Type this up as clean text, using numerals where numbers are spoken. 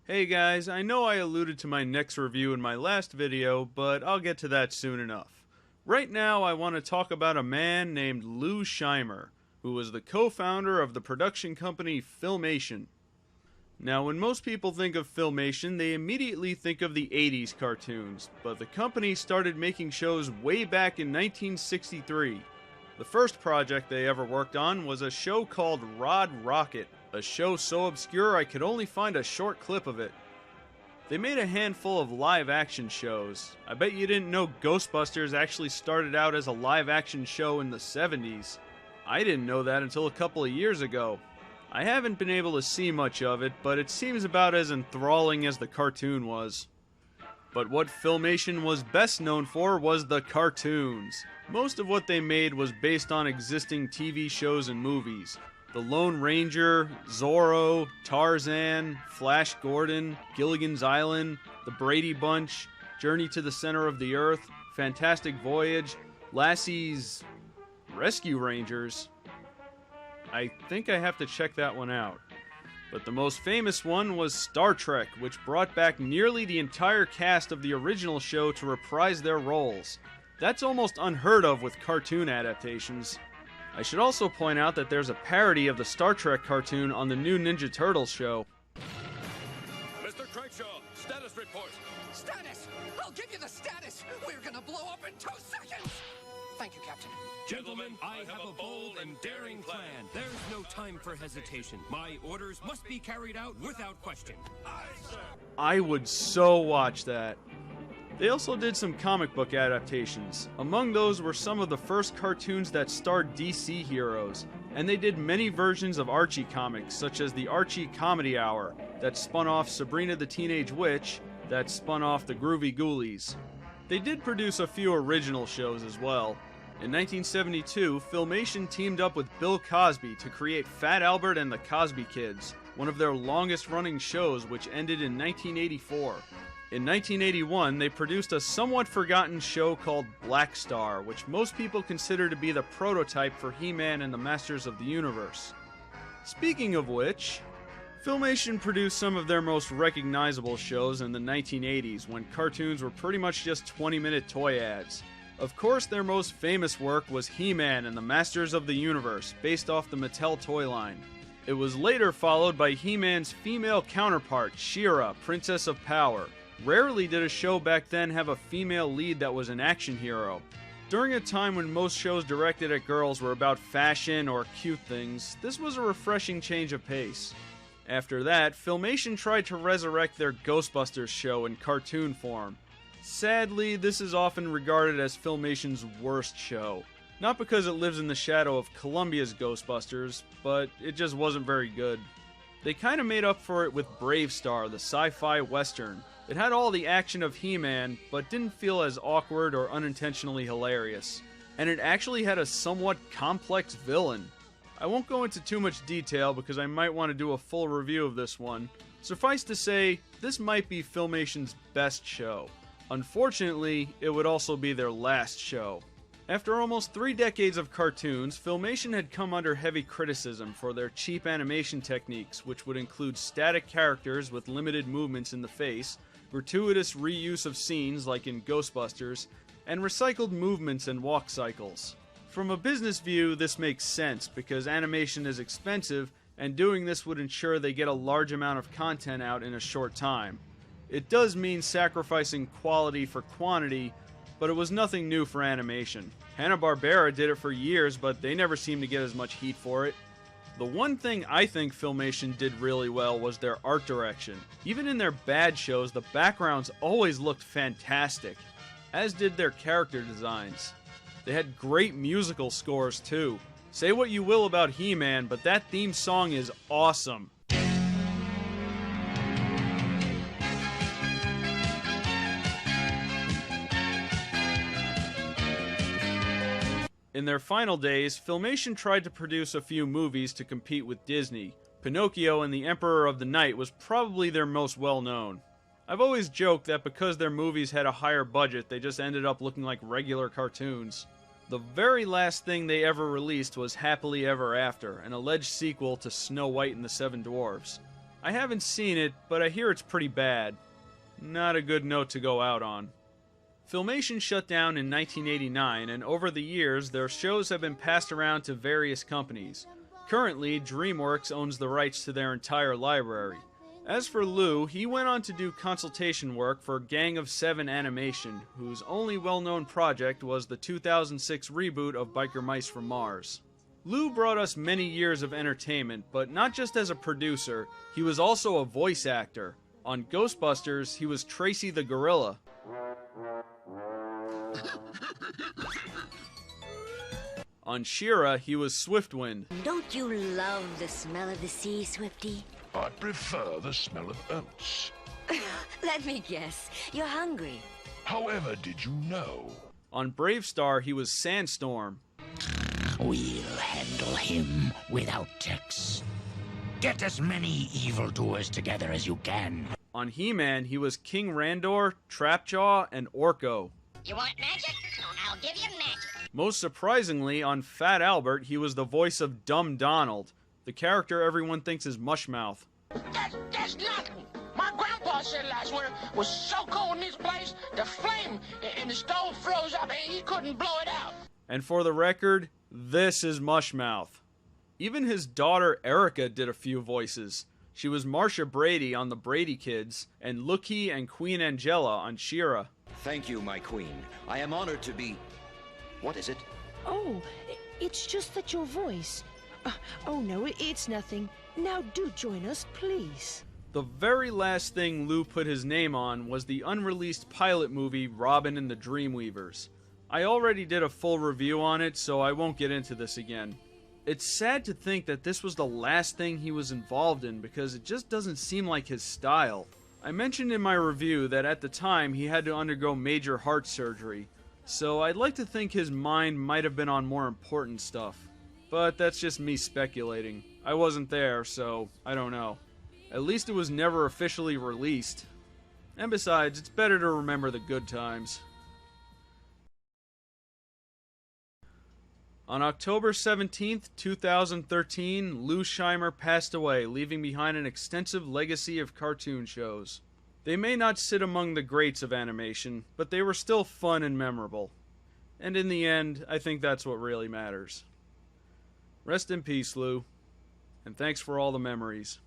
Hey guys, I know I alluded to my next review in my last video, but I'll get to that soon enough. Right now I want to talk about a man named Lou Scheimer, who was the co-founder of the production company Filmation. Now when most people think of Filmation, they immediately think of the 80s cartoons, but the company started making shows way back in 1963. The first project they ever worked on was a show called Rod Rocket, a show so obscure I could only find a short clip of it. They made a handful of live-action shows. I bet you didn't know Ghostbusters actually started out as a live-action show in the 70s. I didn't know that until a couple of years ago. I haven't been able to see much of it, but it seems about as enthralling as the cartoon was. But what Filmation was best known for was the cartoons. Most of what they made was based on existing TV shows and movies. The Lone Ranger, Zorro, Tarzan, Flash Gordon, Gilligan's Island, The Brady Bunch, Journey to the Center of the Earth, Fantastic Voyage, Lassie's Rescue Rangers. I think I have to check that one out. But the most famous one was Star Trek, which brought back nearly the entire cast of the original show to reprise their roles. That's almost unheard of with cartoon adaptations. I should also point out that there's a parody of the Star Trek cartoon on the new Ninja Turtles show. Mr. Clipshow, status report. Status! I'll give you the status! We're gonna blow up in 2 seconds! Thank you, Captain. Gentlemen, I have a bold and daring plan. There's no time for hesitation. My orders must be carried out without question. Aye, sir. I would so watch that. They also did some comic book adaptations. Among those were some of the first cartoons that starred DC heroes, and they did many versions of Archie comics, such as the Archie Comedy Hour, that spun off Sabrina the Teenage Witch, that spun off the Groovy Ghoulies. They did produce a few original shows as well. In 1972, Filmation teamed up with Bill Cosby to create Fat Albert and the Cosby Kids, one of their longest-running shows, which ended in 1984. In 1981, they produced a somewhat forgotten show called Black Star, which most people consider to be the prototype for He-Man and the Masters of the Universe. Speaking of which, Filmation produced some of their most recognizable shows in the 1980s, when cartoons were pretty much just 20-minute toy ads. Of course, their most famous work was He-Man and the Masters of the Universe, based off the Mattel toy line. It was later followed by He-Man's female counterpart, She-Ra, Princess of Power. Rarely did a show back then have a female lead that was an action hero. During a time when most shows directed at girls were about fashion or cute things, this was a refreshing change of pace. After that, Filmation tried to resurrect their Ghostbusters show in cartoon form. Sadly, this is often regarded as Filmation's worst show. Not because it lives in the shadow of Columbia's Ghostbusters, but it just wasn't very good. They kinda made up for it with Brave Star, the sci-fi western. It had all the action of He-Man, but didn't feel as awkward or unintentionally hilarious. And it actually had a somewhat complex villain. I won't go into too much detail because I might want to do a full review of this one. Suffice to say, this might be Filmation's best show. Unfortunately, it would also be their last show. After almost 3 decades of cartoons, Filmation had come under heavy criticism for their cheap animation techniques, which would include static characters with limited movements in the face, gratuitous reuse of scenes like in Ghostbusters, and recycled movements and walk cycles. From a business view, this makes sense because animation is expensive, and doing this would ensure they get a large amount of content out in a short time. It does mean sacrificing quality for quantity, but it was nothing new for animation. Hanna-Barbera did it for years, but they never seemed to get as much heat for it. The one thing I think Filmation did really well was their art direction. Even in their bad shows, the backgrounds always looked fantastic, as did their character designs. They had great musical scores too. Say what you will about He-Man, but that theme song is awesome. In their final days, Filmation tried to produce a few movies to compete with Disney. Pinocchio and the Emperor of the Night was probably their most well-known. I've always joked that because their movies had a higher budget, they just ended up looking like regular cartoons. The very last thing they ever released was Happily Ever After, an alleged sequel to Snow White and the Seven Dwarfs. I haven't seen it, but I hear it's pretty bad. Not a good note to go out on. Filmation shut down in 1989, and over the years, their shows have been passed around to various companies. Currently, DreamWorks owns the rights to their entire library. As for Lou, he went on to do consultation work for Gang of Seven Animation, whose only well-known project was the 2006 reboot of Biker Mice from Mars. Lou brought us many years of entertainment, but not just as a producer, he was also a voice actor. On Ghostbusters, he was Tracy the Gorilla. On She-Ra, he was Swiftwind. Don't you love the smell of the sea, Swifty? I prefer the smell of oats. Let me guess. You're hungry. However did you know? On Brave Star, he was Sandstorm. We'll handle him without Tex. Get as many evildoers together as you can. On He-Man, he was King Randor, Trapjaw, and Orko. You want magic? I'll give you magic. Most surprisingly, on Fat Albert, he was the voice of Dumb Donald, the character everyone thinks is Mushmouth. That's nothing. My grandpa said last winter was so cold in this place, the flame in the stove froze up and he couldn't blow it out. And for the record, this is Mushmouth. Even his daughter Erica did a few voices. She was Marcia Brady on The Brady Kids, and Lookie and Queen Angela on She-Ra. Thank you, my queen. I am honored to be... What is it? Oh, it's just that your voice... oh no, it's nothing. Now do join us, please. The very last thing Lou put his name on was the unreleased pilot movie Robin and the Dreamweavers. I already did a full review on it, so I won't get into this again. It's sad to think that this was the last thing he was involved in because it just doesn't seem like his style. I mentioned in my review that at the time he had to undergo major heart surgery, so I'd like to think his mind might have been on more important stuff. But that's just me speculating. I wasn't there, so I don't know. At least it was never officially released. And besides, it's better to remember the good times. On October 17th, 2013, Lou Scheimer passed away, leaving behind an extensive legacy of cartoon shows. They may not sit among the greats of animation, but they were still fun and memorable. And in the end, I think that's what really matters. Rest in peace, Lou, and thanks for all the memories.